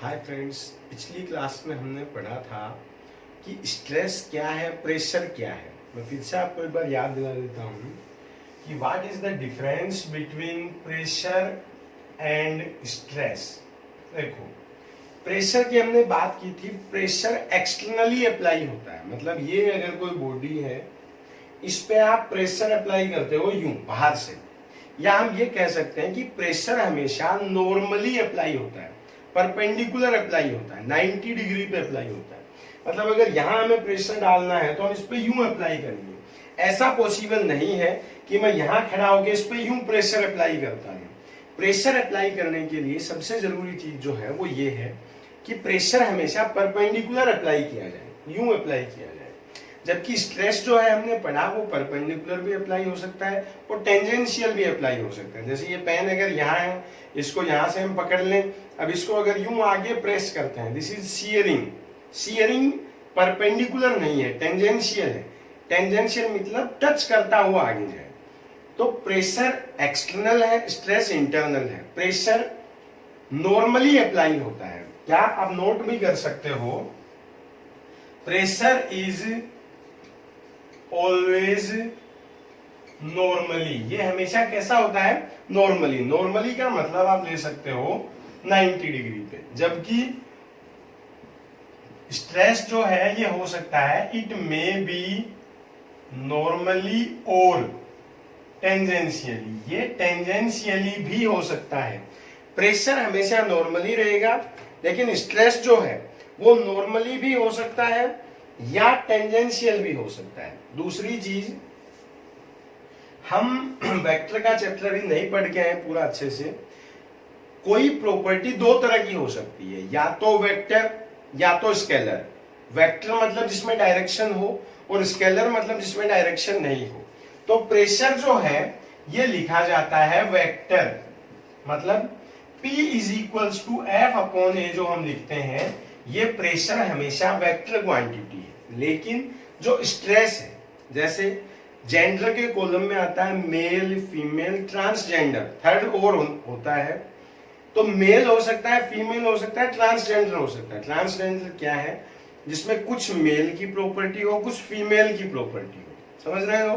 Hi friends, पिछली class में हमने पढ़ा था कि स्ट्रेस क्या है, प्रेशर क्या है। मैं फिर से आपको एक बार याद दिला देता हूँ कि what is the difference between pressure and stress. देखो, प्रेशर की हमने बात की थी। प्रेशर एक्सटर्नली अप्लाई होता है, मतलब ये अगर कोई बॉडी है, इस पे आप प्रेशर अप्लाई करते हो यूं बाहर से, या हम ये कह सकते हैं कि प्रेशर हमेशा नॉर्मली अप्लाई होता है, परपेंडिकुलर अप्लाई होता है, 90 डिग्री पे अप्लाई होता है। मतलब अगर यहां हमें प्रेशर डालना है तो हम इस पे यूं अप्लाई करेंगे। ऐसा पॉसिबल नहीं है कि मैं यहां खड़ा होकर इस पे यूं प्रेशर अप्लाई करता हूं। प्रेशर अप्लाई करने के लिए सबसे जरूरी चीज जो है वो ये है कि प्रेशर हमेशा परपेंडिकुलर अप्लाई किया जाए, यूं अप्लाई किया जाए। जबकि स्ट्रेस जो है हमने पढ़ा वो परपेंडिकुलर भी अप्लाई हो सकता है और टेंजेंशियल भी अप्लाई हो सकता है। जैसे ये पेन अगर यहाँ है, इसको यहाँ से हम पकड़ लें, अब इसको अगर यूं आगे प्रेस करते हैं, this is shearing. Shearing perpendicular नहीं है, टेंजेंशियल है। टेंजेंशियल मतलब टच करता हुआ आगे जाए। तो प्रेशर एक्सटर्नल है, स्ट्रेस इंटरनल है। प्रेशर नॉर्मली अप्लाई होता है, क्या आप नोट भी कर सकते हो, प्रेशर इज ऑलवेज नॉर्मली। ये हमेशा कैसा होता है, नॉर्मली। नॉर्मली का मतलब आप ले सकते हो 90 डिग्री पे। जबकि स्ट्रेस जो है ये हो सकता है, इट मे बी नॉर्मली और टेंजेंशियली। ये टेंजेंशियली भी हो सकता है। प्रेशर हमेशा नॉर्मली रहेगा, लेकिन स्ट्रेस जो है वो नॉर्मली भी हो सकता है या टेंजेंशियल भी हो सकता है। दूसरी चीज, हम वेक्टर का चैप्टर भी नहीं पढ़ के आए पूरा अच्छे से। कोई प्रॉपर्टी दो तरह की हो सकती है, या तो वेक्टर या तो स्केलर। वेक्टर मतलब जिसमें डायरेक्शन हो, और स्केलर मतलब जिसमें डायरेक्शन नहीं हो। तो प्रेशर जो है ये लिखा जाता है वेक्टर, मतलब P is equals to F upon A जो हम लिखते हैं, ये प्रेशर हमेशा वेक्टर क्वांटिटी है। लेकिन जो स्ट्रेस है, जैसे जेंडर के कॉलम में आता है मेल, फीमेल, ट्रांसजेंडर, थर्ड और होता है। तो मेल हो सकता है, फीमेल हो सकता है, ट्रांसजेंडर हो सकता है। ट्रांसजेंडर क्या है, जिसमें कुछ मेल की प्रॉपर्टी हो, कुछ फीमेल की प्रॉपर्टी हो। समझ रहे हो?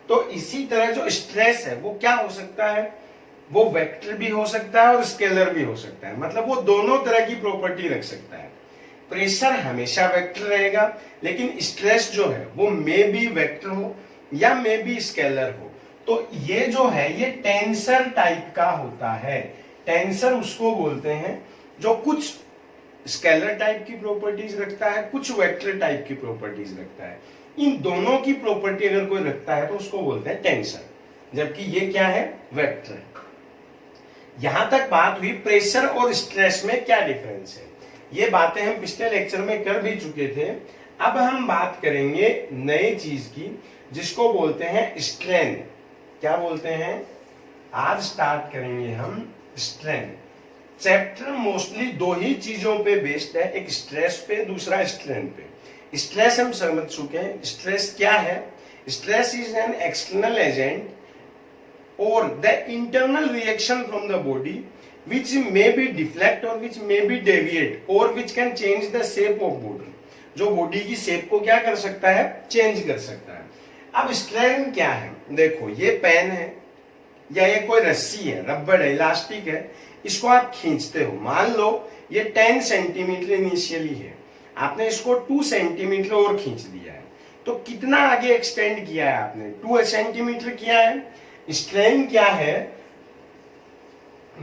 तो इसी तरह जो स्ट्रेस है वो क्या हो सकता है, वो वेक्टर भी हो सकता है और स्केलर भी हो सकता है। मतलब वो दोनों तरह की प्रॉपर्टी रख सकता है। प्रेशर हमेशा वेक्टर रहेगा, लेकिन स्ट्रेस जो है वो मे बी वेक्टर हो या मे बी स्केलर हो। तो ये जो है ये टेंसर टाइप का होता है। टेंसर उसको बोलते हैं जो कुछ स्केलर टाइप की प्रॉपर्टीज रखता है, कुछ वेक्टर टाइप की प्रॉपर्टीज रखता है। इन दोनों की प्रॉपर्टी अगर कोई रखता है तो उसको बोलते हैं टेंसर, जबकि ये क्या है, वेक्टर है। यहां तक बात हुई प्रेशर और स्ट्रेस में क्या डिफरेंस है। ये बातें हम पिछले लेक्चर में कर भी चुके थे। अब हम बात करेंगे नई चीज की, जिसको बोलते हैं स्ट्रेन। क्या बोलते हैं, आज स्टार्ट करेंगे हम स्ट्रेन। चैप्टर मोस्टली दो ही चीजों पे बेस्ड है, एक स्ट्रेस पे, दूसरा स्ट्रेन पे। स्ट्रेस हम समझ चुके हैं। स्ट्रेस क्या है, stress is an external agent or the internal reaction from the body which may be deflect or which may be deviate or which can change the shape of body। जो body की shape को क्या कर सकता है, change कर सकता है। अब स्ट्रेन क्या है, देखो ये पेन है या ये कोई रस्सी है, रबड़ है, इलास्टिक है, इसको आप खींचते हो। मान लो ये 10 सेंटीमीटर इनिशियली है, आपने इसको 2 सेंटीमीटर और खींच दिया है, तो कितना आगे एक्सटेंड किया है आपने, 2 सेंटीमीटर किया है। स्ट्रेन क्या है,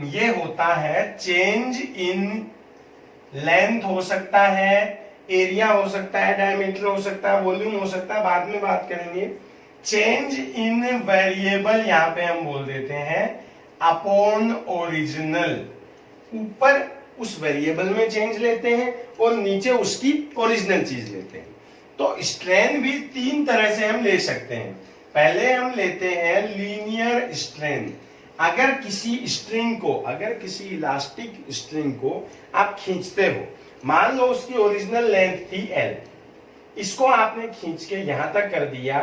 ये होता है चेंज इन लेंथ हो सकता है, एरिया हो सकता है, डायमीटर हो सकता है, वॉल्यूम हो सकता है, बाद में बात करेंगे। चेंज इन वेरिएबल यहां पे हम बोल देते हैं अपॉन ओरिजिनल। ऊपर उस वेरिएबल में चेंज लेते हैं और नीचे उसकी ओरिजिनल चीज लेते हैं। तो स्ट्रेन भी 3 तरह से हम ले सकते हैं। पहले हम लेते हैं लीनियर स्ट्रेन। अगर किसी स्ट्रिंग को, अगर किसी इलास्टिक स्ट्रिंग को आप खींचते हो, मान लो उसकी ओरिजिनल लेंथ थी L, इसको आपने खींच के यहां तक कर दिया,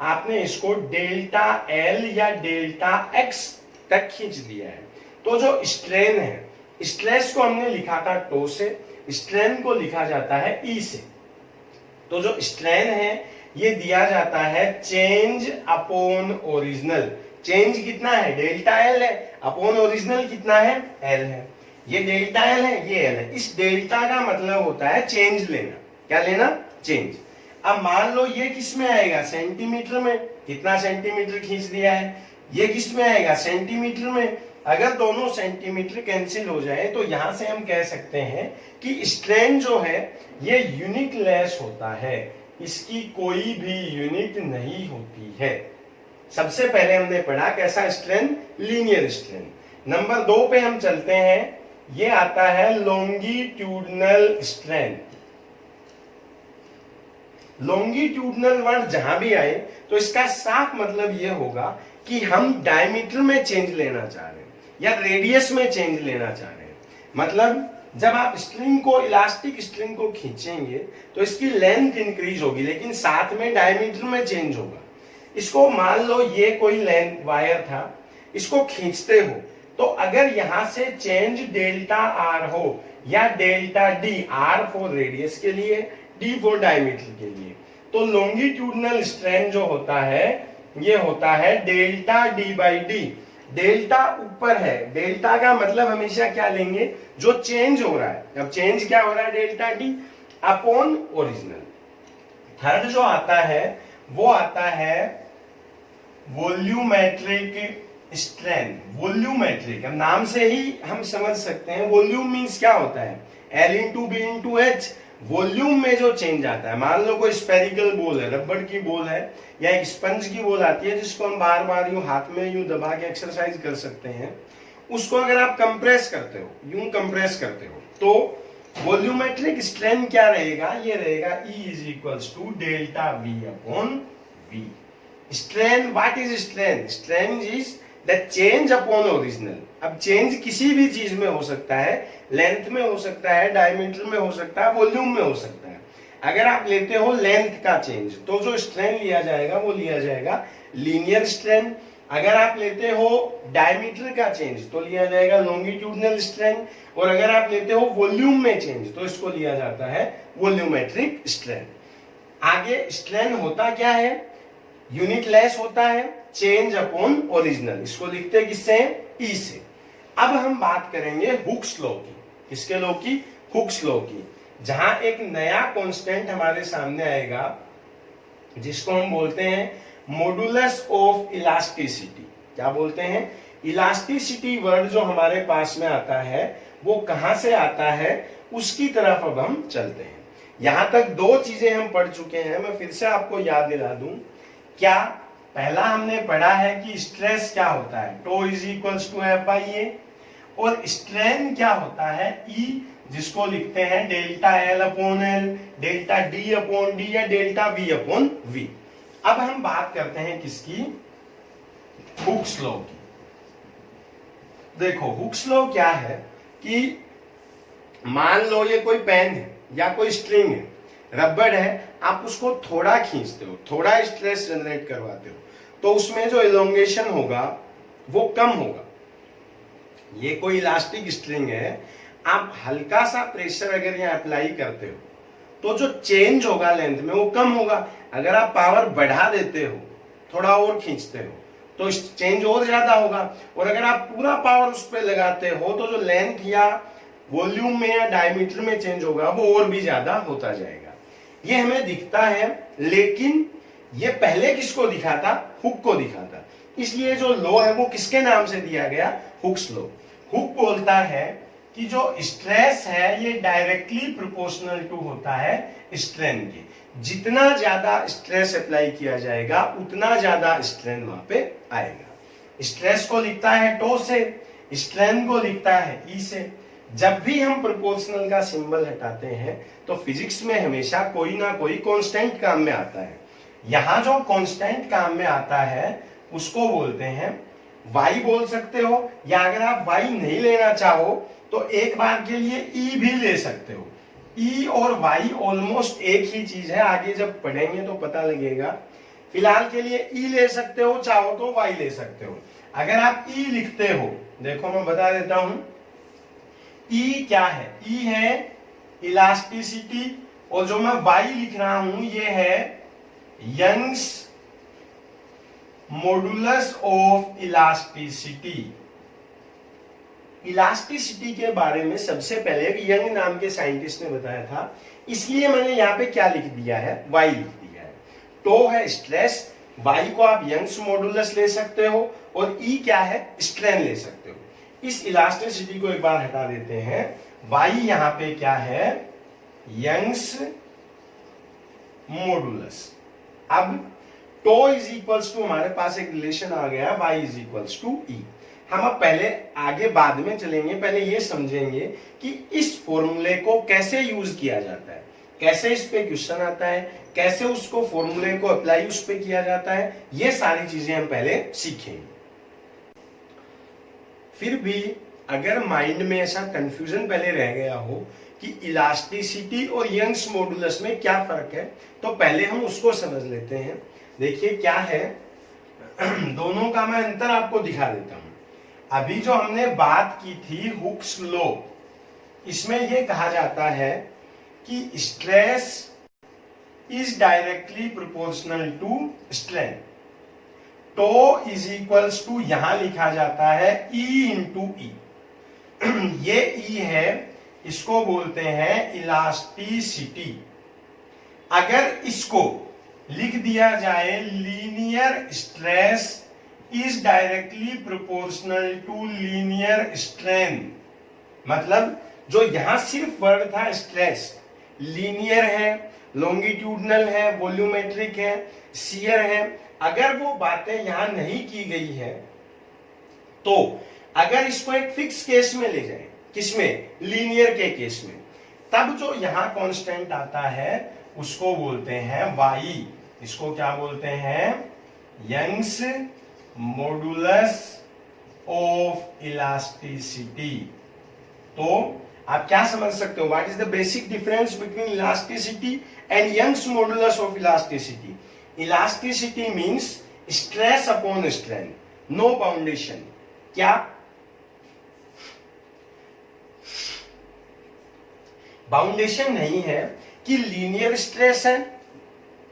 आपने इसको डेल्टा L या डेल्टा X तक खींच दिया है, तो जो स्ट्रेन है स्ट्रेस को हमने लिखा था टो से, स्ट्रेन को लिखा जाता है ई से। तो जो स्ट्रेन है ये दिया जाता है चेंज अपॉन ओरिजिनल। चेंज कितना है, डेल्टा एल है, अपॉन ओरिजिनल कितना है, एल है। ये डेल्टा एल है, ये एल है। इस डेल्टा का मतलब होता है चेंज लेना। क्या लेना, चेंज। अब मान लो ये किस में आएगा, सेंटीमीटर में। कितना सेंटीमीटर खींच दिया है, ये किस में आएगा, सेंटीमीटर में। अगर दोनों सेंटीमीटर कैंसिल हो जाए तो यहां से हम कह सकते हैं कि स्ट्रेन जो है ये यूनिट लेस होता है, इसकी कोई भी यूनिट नहीं होती है। सबसे पहले हमने पढ़ा कैसा स्ट्रेन, लीनियर स्ट्रेन। नंबर 2 पे हम चलते हैं, ये आता है लॉन्गिट्यूडनल स्ट्रेन। लॉन्गिट्यूडनल वर्ड जहां भी आए तो इसका साफ मतलब ये होगा कि हम डायमीटर में चेंज लेना चाह रहे हैं या रेडियस में चेंज लेना चाह रहे हैं। मतलब जब आप स्ट्रिंग को, इलास्टिक स्ट्रिंग को खींचेंगे तो इसकी लेंथ इंक्रीज होगी, लेकिन साथ में डायमीटर में चेंज होगा। इसको मान लो ये कोई लेंथ वायर था, इसको खींचते हो तो अगर यहां से चेंज डेल्टा आर हो या delta D, R for radius के लिए, डी फॉर डायमीटर के लिए, तो लॉन्गिट्यूडनल स्ट्रेन जो होता है ये होता है delta D by D. Delta ऊपर है, डेल्टा का मतलब हमेशा क्या लेंगे, जो चेंज हो रहा है। अब चेंज क्या हो रहा है, delta D upon original. Third जो आता है वो आता है वॉल्यूमेट्रिक स्ट्रेन। वॉल्यूमेट्रिक, अब नाम से ही हम समझ सकते हैं वॉल्यूम मींस क्या होता है, L into B into H. Volume में जो चेंज आता है, मान लो कोई स्पेरिकल बॉल है, रबड़ की बॉल है या एक स्पंज की बॉल आती है जिसको हम बार बार यूं हाथ में यूं दबा के एक्सरसाइज कर सकते हैं, उसको अगर आप कंप्रेस करते हो, यूं कंप्रेस करते हो, तो वॉल्यूमेट्रिक स्ट्रेन क्या रहेगा, ये रहेगा E is equals to delta V upon V। Strain, what is strain, strain is the change upon original. अब चेंज किसी भी चीज में हो सकता है, लेंथ में हो सकता है, डायमीटर में हो सकता है, वॉल्यूम में हो सकता है। अगर आप लेते हो लेंथ का चेंज तो जो स्ट्रेन लिया जाएगा वो लिया जाएगा लीनियर स्ट्रेन। अगर आप लेते हो डायमीटर का चेंज तो लिया जाएगा लॉन्गिट्यूडनल स्ट्रेन। और अगर आप लेते हो वॉल्यूम में चेंज तो इसको लिया जाता है वॉल्यूमेट्रिक स्ट्रेन। आगे स्ट्रेन होता क्या है, यूनिट लेस होता है, चेंज अपॉन ओरिजिनल। इसको लिखते हैं किससे, ई से। अब हम बात करेंगे हुक्स लॉ की। किसके लॉ की, हुक्स लॉ की। जहां एक नया कांस्टेंट हमारे सामने आएगा जिसको हम बोलते हैं मॉडुलस ऑफ इलास्टिसिटी। क्या बोलते हैं, इलास्टिसिटी वर्ड जो हमारे पास में आता है वो कहां से आता है, उसकी तरफ अब हम चलते हैं। यहां तक 2 चीजें हम पढ़ चुके हैं, मैं फिर से आपको याद दिला दूं। क्या, पहला हमने पढ़ा है कि स्ट्रेस क्या होता है, tau is equals to F by A, और स्ट्रेन क्या होता है, ई, जिसको लिखते हैं delta L upon L, delta D upon D या डेल्टा वी अपॉन वी। अब हम बात करते हैं किसकी, हुक्स लॉ की। देखो हुक्स लॉ क्या है कि मान लो ये कोई पेन है या कोई स्ट्रिंग है, रबड़ है, आप उसको थोड़ा खींचते हो, थोड़ा स्ट्रेस जनरेट करवाते हो तो उसमें जो इलोंगेशन होगा वो कम होगा। ये कोई इलास्टिक स्ट्रिंग है, आप हल्का सा प्रेशर अगर यहाँ अप्लाई करते हो तो जो चेंज होगा लेंथ में वो कम होगा। अगर आप पावर बढ़ा देते हो, थोड़ा और खींचते हो तो चेंज और ज्यादा होगा। और अगर आप पूरा पावर उस पर लगाते हो तो जो लेंथ या वॉल्यूम में या डायमीटर में चेंज होगा वो और भी ज्यादा होता जाएगा। ये हमें दिखता है, लेकिन ये पहले किसको दिखा था, हुक को दिखा था। इसलिए जो लॉ है वो किसके नाम से दिया गया, हुक्स लॉ। हुक बोलता है कि जो स्ट्रेस है ये डायरेक्टली प्रोपोर्शनल टू होता है स्ट्रेन के। जितना ज्यादा स्ट्रेस अप्लाई किया जाएगा उतना ज्यादा स्ट्रेन वहां पे आएगा। स्ट्रेस को लिखता है टो से, स्ट्रेन को लिखता है ई से। जब भी हम प्रोपोर्शनल का सिंबल हटाते हैं तो फिजिक्स में हमेशा कोई ना कोई कांस्टेंट काम में आता है। यहां जो कांस्टेंट काम में आता है उसको बोलते हैं y बोल सकते हो, या अगर आप y नहीं लेना चाहो तो एक बार के लिए e भी ले सकते हो। e और y ऑलमोस्ट एक ही चीज है, आगे जब पढ़ेंगे तो पता लगेगा। फिलहाल के लिए e ले सकते हो, चाहो तो y ले सकते हो। अगर आप e लिखते हो, देखो मैं बता देता हूं, ई क्या है? ई है इलास्टिसिटी, और जो मैं वाई लिख रहा हूं ये है Young's modulus of elasticity. Elasticity के बारे में सबसे पहले यंग नाम के साइंटिस्ट ने बताया था, इसलिए मैंने यहां पे क्या लिख दिया है? वाई लिख दिया है। टो है स्ट्रेस, वाई को आप यंग्स मॉडुलस ले सकते हो, और ई क्या है? स्ट्रेन ले सकते हो। इस इलास्टिसिटी को एक बार हटा देते हैं। वाई यहां पे क्या है? Young's modulus. अब टो इज इक्वल्स टू, हमारे पास एक रिलेशन आ गया, Y is equals to E. हम अब पहले आगे बाद में चलेंगे, पहले ये समझेंगे कि इस फॉर्मूले को कैसे यूज किया जाता है, कैसे इस पे क्वेश्चन आता है, कैसे उसको फॉर्मूले को अप्लाई उस पे किया जाता है, ये सारी चीजें हम पहले सीखेंगे। फिर भी अगर माइंड में ऐसा कंफ्यूजन पहले रह गया हो कि इलास्टिसिटी और यंग्स मॉडुलस में क्या फर्क है, तो पहले हम उसको समझ लेते हैं। देखिए क्या है, दोनों का मैं अंतर आपको दिखा देता हूं। अभी जो हमने बात की थी हुक्स लॉ, इसमें यह कहा जाता है कि stress is directly proportional to strain. Tau is equals to, यहां लिखा जाता है E इंटू ई। ये E है, इसको बोलते हैं इलास्टिसिटी। अगर इसको लिख दिया जाए linear stress is directly proportional to linear strain, मतलब जो यहां सिर्फ वर्ड था स्ट्रेस, लीनियर है, लॉन्गिट्यूडनल है, वॉल्यूमेट्रिक है, शियर है, अगर वो बातें यहां नहीं की गई है, तो अगर इसको एक फिक्स केस में ले जाए, किसमें? लीनियर के केस में, तब जो यहां कांस्टेंट आता है उसको बोलते हैं वाई। इसको क्या बोलते हैं? Young's modulus of elasticity. तो आप क्या समझ सकते हो? What is the basic difference between elasticity and Young's modulus of elasticity? Elasticity means stress upon strain, no boundation. क्या बाउंडेशन नहीं है कि लीनियर स्ट्रेस है,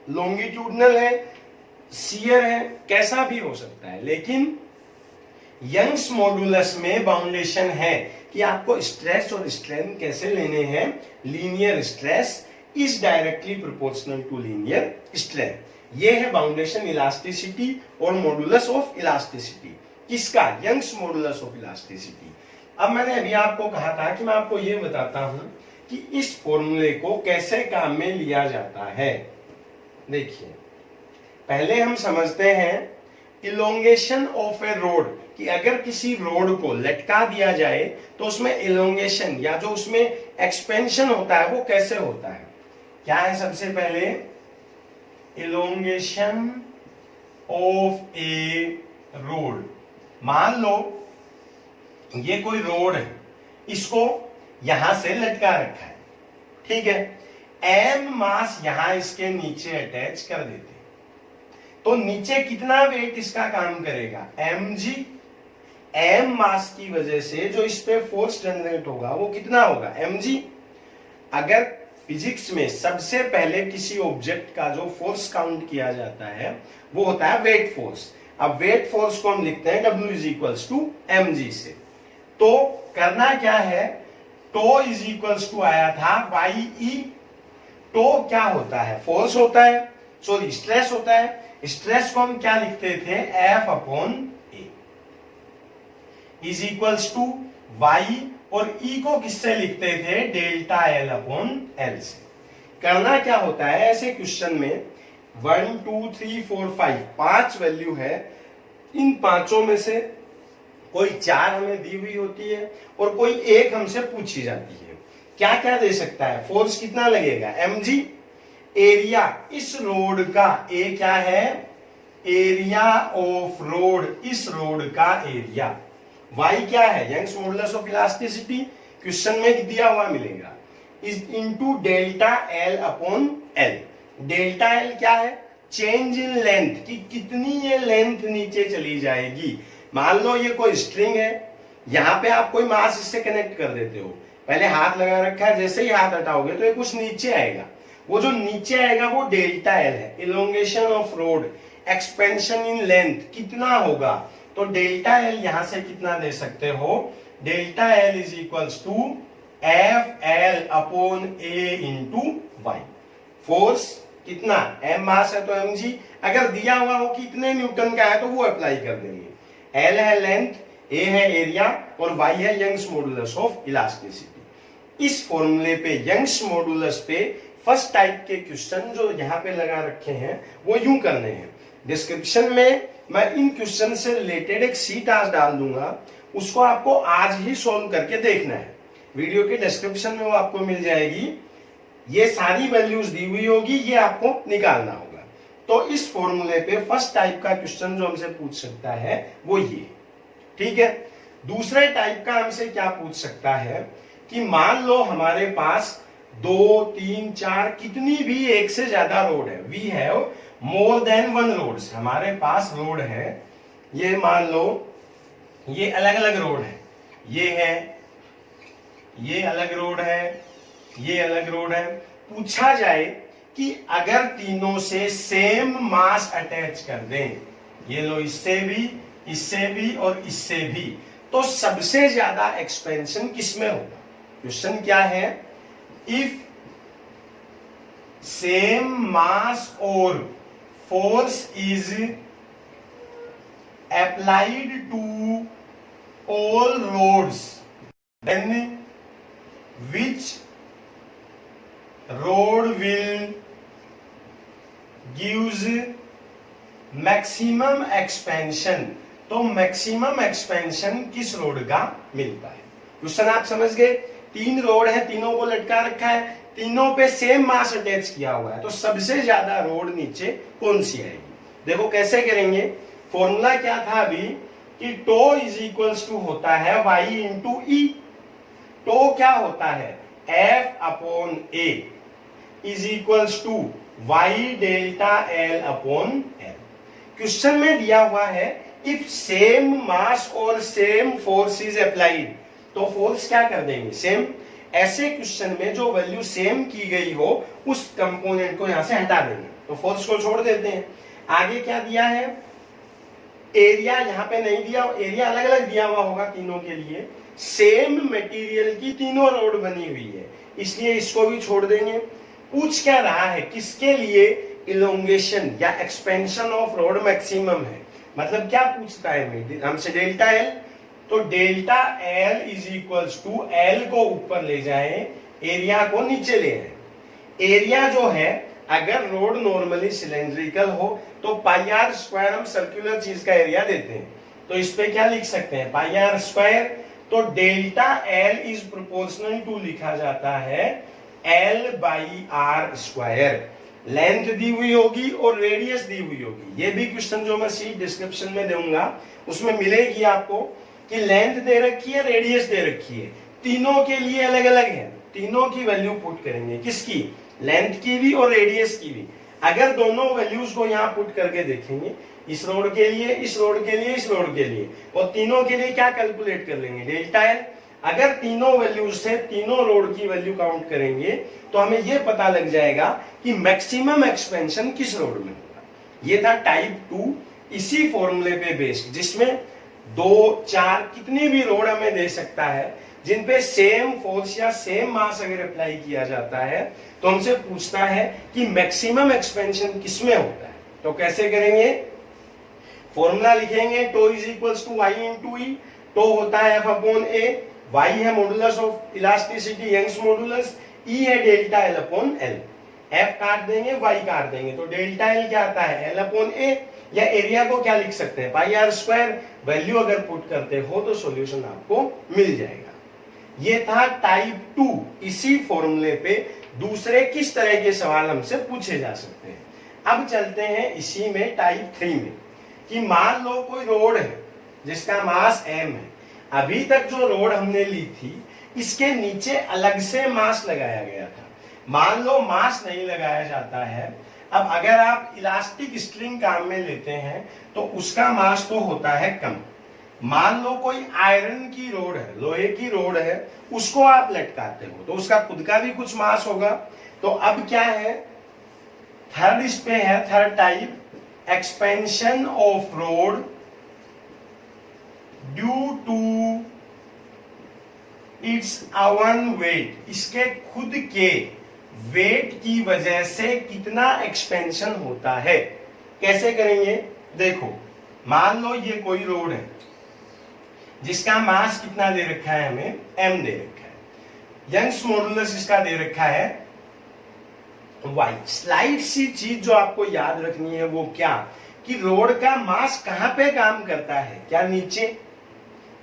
लॉन्गिट्यूडनल है, शियर है, कैसा भी हो सकता है, लेकिन यंग्स मॉडुलस में बाउंडेशन है कि आपको स्ट्रेस और स्ट्रेन कैसे लेने हैं। Linear stress is directly proportional to linear strain, ये है बाउंडेशन इलास्टिसिटी और मॉडुलस ऑफ इलास्टिसिटी। किसका? Young's modulus of elasticity. अब मैंने अभी आपको कहा था कि मैं आपको यह बताता हूं कि इस फॉर्मूले को कैसे काम में लिया जाता है। देखिए, पहले हम समझते हैं इलोंगेशन ऑफ ए रोड, कि अगर किसी रोड को लटका दिया जाए तो उसमें इलोंगेशन या जो उसमें एक्सपेंशन होता है वो कैसे होता है। क्या है? सबसे पहले इलोंगेशन ऑफ ए रोड। मान लो ये कोई रोड है, इसको यहां से लटका रखा है, ठीक है, एम मास यहां इसके नीचे अटैच कर देते, तो नीचे कितना वेट इसका काम करेगा? mg। एम मास की वजह से जो इस पे फोर्स जनरेट होगा वो कितना होगा? mg। अगर फिजिक्स में सबसे पहले किसी ऑब्जेक्ट का जो फोर्स काउंट किया जाता है वो होता है वेट फोर्स। अब वेट फोर्स को हम लिखते हैं W is equals to mg से। तो करना क्या है? टो इज इक्वल्स टू आया था YE। टो क्या होता है? फोर्स होता है, सॉरी स्ट्रेस होता है। स्ट्रेस को हम क्या लिखते थे? F upon A is equals to Y, और E को किससे लिखते थे? डेल्टा L अपॉन L से। करना क्या होता है ऐसे क्वेश्चन में? 1 2 3 4 5 5 वैल्यू है, इन पांचों में से कोई 4 हमें दी हुई होती है और कोई एक हमसे पूछी जाती है। क्या क्या दे सकता है? फोर्स कितना लगेगा? mg। एरिया इस रोड का, ए क्या है? एरिया ऑफ रोड, इस रोड का एरिया। y क्या है? Young's modulus of elasticity, question में दिया हुआ मिलेगा, is into delta L upon L. Delta L क्या है? चेंज इन लेंथ, कि कितनी ये लेंथ नीचे चली जाएगी। मान लो ये कोई स्ट्रिंग है, यहां पे आप कोई मास इससे कनेक्ट कर देते हो, पहले हाथ लगा रखा है, जैसे ही हाथ हटाओगे तो ये कुछ नीचे आएगा, वो जो नीचे आएगा वो डेल्टा एल है। Elongation of road, expansion in length कितना होगा, तो डेल्टा एल यहां से कितना दे सकते हो, delta L is equals to F L upon A into Y. Force कितना, एम मास है तो एम जी, अगर दिया हुआ हो कि इतने न्यूटन का है तो वो अप्लाई कर देंगे। एल है लेंथ, ए है एरिया और वाई है यंग्स मॉडुलस ऑफ इलास्टिसिटी। इस फॉर्मूले पे, यंग्स मॉडुलस पे फर्स्ट टाइप के क्वेश्चन जो यहाँ पे लगा रखे हैं वो यूं करने हैं। डिस्क्रिप्शन में मैं इन क्वेश्चन से रिलेटेड एक सी टास्क डाल दूंगा, उसको आपको आज ही सॉल्व करके देखना है। वीडियो के डिस्क्रिप्शन में वो आपको मिल जाएगी, ये सारी वैल्यूज दी हुई होगी, ये आपको निकालना होगा। तो इस फॉर्मूले पे फर्स्ट टाइप का क्वेश्चन जो हमसे पूछ सकता है वो ये, ठीक है। दूसरे टाइप का हमसे क्या पूछ सकता है कि मान लो हमारे पास 2, 3, 4 कितनी भी एक से ज्यादा रोड है, we have more than one rods, हमारे पास रोड है, ये मान लो ये अलग अलग रोड है, ये है, ये अलग रोड है, ये अलग रोड है। पूछा जाए कि अगर तीनों से सेम मास अटैच कर दें, ये लो इससे भी और इससे भी, तो सबसे ज्यादा एक्सपेंशन किसमें होगा। क्वेश्चन क्या है, इफ सेम मास और force is applied to all rods, then which road will gives maximum expansion, तो मैक्सिमम एक्सपेंशन किस रोड का मिलता है। क्वेश्चन आप समझ गए, 3 रोड है, तीनों को लटका रखा है, तीनों पे सेम मास अटैच किया हुआ है, तो सबसे ज्यादा रोड नीचे कौन सी आएगी। देखो कैसे करेंगे, फॉर्मूला क्या था अभी कि टो इज इक्वल्स टू होता है वाई इंटू ई। टो क्या होता है, F upon A is equals to Y delta L upon L. Question में दिया हुआ है इफ सेम मास और सेम फोर्स इज अप्लाइड, तो फोर्स क्या कर देंगे, सेम। ऐसे क्वेश्चन में जो वैल्यू सेम की गई हो उस कंपोनेंट को यहां से हटा देंगे, तो फोर्स को छोड़ देते हैं। आगे क्या दिया है, एरिया यहां पे नहीं दिया, एरिया अलग अलग दिया हुआ होगा तीनों के लिए। सेम मटेरियल की तीनों रोड बनी हुई है, इसलिए इसको भी छोड़ देंगे। पूछ क्या रहा है, किसके लिए इलोंगेशन या एक्सपेंशन ऑफ रोड मैक्सिमम है, मतलब क्या पूछता है हमसे, डेल्टा एल। तो delta L is equals to L को ऊपर ले जाएं, एरिया को नीचे ले आए। एरिया जो है, अगर रोड नॉर्मली सिलेंड्रिकल हो तो पाई आर स्क्वायर, हम सर्कुलर चीज का एरिया देते हैं, तो इस पे क्या लिख सकते हैं, पाई आर स्क्वायर। तो delta L is proportional to लिखा जाता है L by R square. Length दी हुई होगी और रेडियस दी हुई होगी, ये भी क्वेश्चन जो मैं शीट डिस्क्रिप्शन में दूंगा उसमें मिलेगी आपको कि लेंथ दे रखी है, रेडियस दे रखी है, तीनों के लिए अलग अलग है, तीनों की वैल्यू पुट करेंगे, किसकी, लेंथ की भी और रेडियस की भी। अगर दोनों वैल्यूज को यहाँ पुट करके देखेंगे, इस रोड के लिए, इस रोड के लिए, इस रोड के लिए, और तीनों के लिए क्या कैलकुलेट कर लेंगे, डेल्टा एल। अगर तीनों वैल्यूज से तीनों रोड की वैल्यू काउंट करेंगे तो हमें यह पता लग जाएगा कि मैक्सिमम एक्सपेंशन किस रोड में होगा। ये था टाइप 2, इसी फॉर्मूले पे बेस्ड, जिसमें 2, 4 कितनी भी रोड हमें दे सकता है जिन पे सेम फोर्स या सेम मास अगर अप्लाई किया जाता है तो हमसे पूछता है कि मैक्सिमम एक्सपेंशन किसमें होता है। तो कैसे करेंगे, फॉर्मूला लिखेंगे, tau is equals to Y into E. Tau होता है एफ अपॉन ए, वाई है modulus of elasticity, Young's modulus, E है delta L upon L. F काट देंगे, वाई काट देंगे, तो डेल्टा एल क्या आता है, एल अपॉन ए, या एरिया को क्या लिख सकते हैं, पाई आर स्क्वायर। वैल्यू अगर पुट करते हो तो सॉल्यूशन आपको मिल जाएगा। ये था टाइप 2, इसी फॉर्मूले पे दूसरे किस तरह के सवाल हमसे पूछे जा सकते हैं। अब चलते हैं इसी में टाइप 3 में, कि मान लो कोई रोड है जिसका मास m है। अभी तक जो रोड हमने ली थी इसके नीचे अलग से मास लगाया गया था, मान लो मास नहीं लगाया जाता है। अब अगर आप इलास्टिक स्ट्रिंग काम में लेते हैं तो उसका मास तो होता है कम, मान लो कोई आयरन की रोड है, लोहे की रोड है, उसको आप लटकाते हो तो उसका खुद का भी कुछ मास होगा। तो अब क्या है, थर्ड इस पे है, third type, expansion of rod due to its own weight, इसके खुद के वेट की वजह से कितना एक्सपेंशन होता है। कैसे करेंगे, देखो मान लो ये कोई रोड है जिसका मास कितना दे रखा है, हमें m दे रखा है, यंग्स मॉडुलस इसका दे रखा है y। स्लाइड सी चीज जो आपको याद रखनी है वो क्या, कि रोड का मास कहां पे काम करता है, क्या नीचे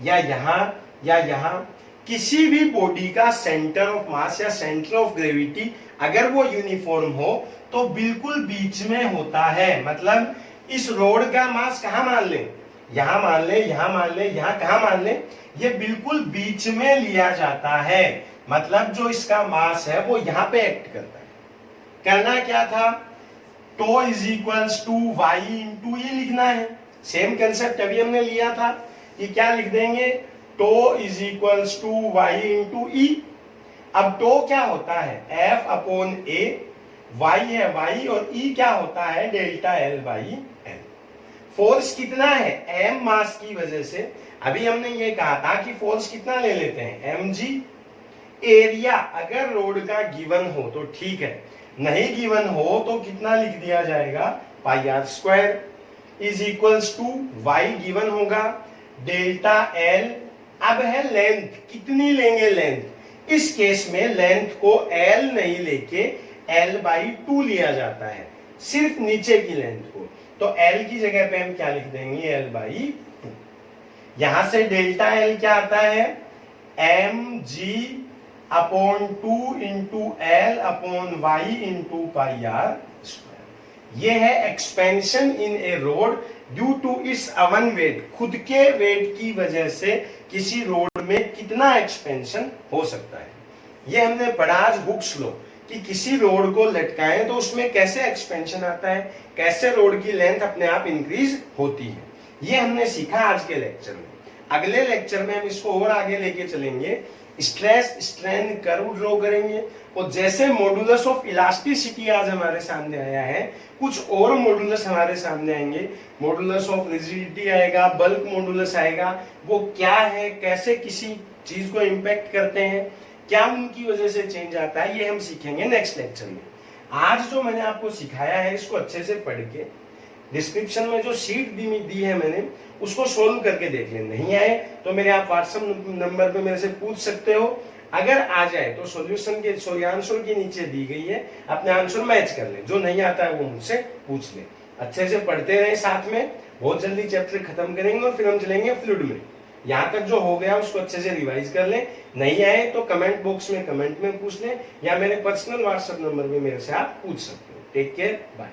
या यहां या यहां। किसी भी बॉडी का सेंटर ऑफ मास या सेंटर ऑफ ग्रेविटी अगर वो यूनिफॉर्म हो तो बिल्कुल बीच में होता है। मतलब इस रोड का मास कहां मान ले, यहां मान ले, यहां मान ले, यहां कहां मान ले, ये बिल्कुल बीच में लिया जाता है। मतलब जो इसका मास है वो यहां पे एक्ट करता है। करना क्या था, tau is equals to Y into E लिखना है। सेम कंसेप्ट अभी हमने लिया था कि क्या लिख देंगे, tau is equals to Y into E. अब टो क्या होता है, एफ अपॉन ए, वाई है वाई, और ई क्या होता है, delta L by L. Force कितना है, एम मास की वजह से। अभी हमने ये कहा था कि फोर्स कितना ले लेते हैं, एम जी। एरिया अगर रोड का गिवन हो तो ठीक है, नहीं गिवन हो तो कितना लिख दिया जाएगा, pi R square is equals to Y given होगा, डेल्टा एल। अब है लेंथ, कितनी लेंगे लेंथ, इस केस में लेंथ को एल नहीं लेके एल बाई 2 लिया जाता है, सिर्फ नीचे की लेंथ को। तो एल की जगह पे हम क्या लिख देंगे, एल बाई 2। यहां से डेल्टा एल क्या आता है, M G upon 2 into L upon Y into pi R square. ये है expansion in a rod due to its own weight, खुद के वेट की वजह से किसी रोड में कितना एक्सपेंशन हो सकता है। ये हमने पढ़ा आज बुक्स लो कि किसी रोड को लटकाएं तो उसमें कैसे एक्सपेंशन आता है, कैसे रोड की लेंथ अपने आप इंक्रीज होती है। ये हमने सीखा आज के लेक्चर में। अगले लेक्चर में हम इसको और आगे लेके चलेंगे, स्ट्रेस स्ट्रेन कर्व ड्रॉ करेंगे, और जैसे मॉडुलस ऑफ इलास्टिसिटी आज हमारे सामने आया है, कुछ और मॉडुलस हमारे सामने आएंगे। मॉडुलस ऑफ रिजिडिटी आएगा, बल्क मॉडुलस आएगा, वो क्या है, कैसे किसी चीज को इंपैक्ट करते हैं, क्या उनकी वजह से चेंज आता है, ये हम सीखेंगे नेक्स्ट लेक्चर में। आज जो मैंने आपको सिखाया है इसको अच्छे से पढ़ के डिस्क्रिप्शन में जो शीट दी है मैंने उसको सोल्व करके देख लें। नहीं आए तो मेरे आप व्हाट्सएप नंबर पे मेरे से पूछ सकते हो। अगर आ जाए तो सॉल्यूशन के आंसर के नीचे दी गई है, अपने आंसर मैच कर ले। जो नहीं आता है वो मुझसे पूछ ले। अच्छे से पढ़ते रहे साथ में, बहुत जल्दी चैप्टर खत्म करेंगे और फिर हम चलेंगे फ्लूइड में। यहाँ तक जो हो गया उसको अच्छे से रिवाइज कर ले। नहीं आए तो कमेंट बॉक्स में कमेंट में पूछ ले, या मेरे पर्सनल व्हाट्सएप नंबर पे मेरे से आप पूछ सकते हो। Take care, bye.